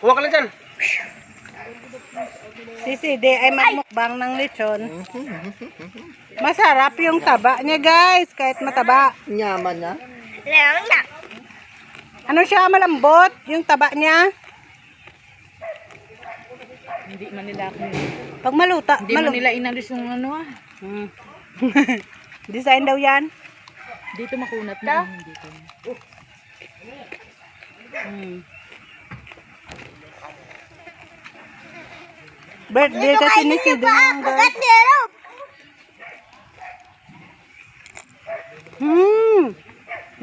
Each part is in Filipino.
Kuha ka lang dyan. Si Day ay magmukbang ng lechon. Masarap yung taba niya, guys. Kahit mataba. Nyaman na. Ano siya, malambot? Yung taba niya. Hindi man nila ako. Pag maluta. Hindi man nila inalis yung ano ah. Design daw yan. Dito makunat na. Dito. Birthday kasi ni Sido ng guys.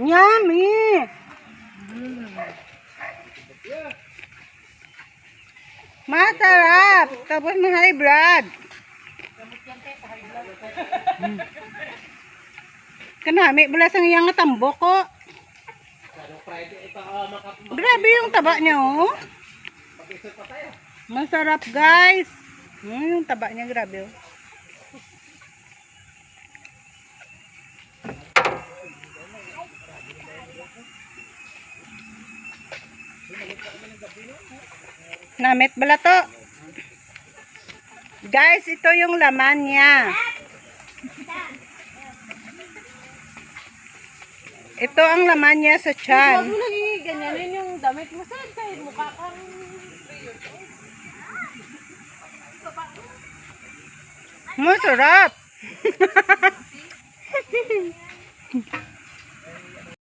Yummy. Masarap. Tapos may high blood. Kanami, bulas ang iyang tambok ko. Grabe yung taba niya, oh. Masarap, guys. Yung taba niya, grabe, oh. Namit bala to. Guys, ito yung laman niya. Ito ang laman niya sa tiyan. Huwag mo nang ganyanin yung damit mo sa mukha kang... Masarap.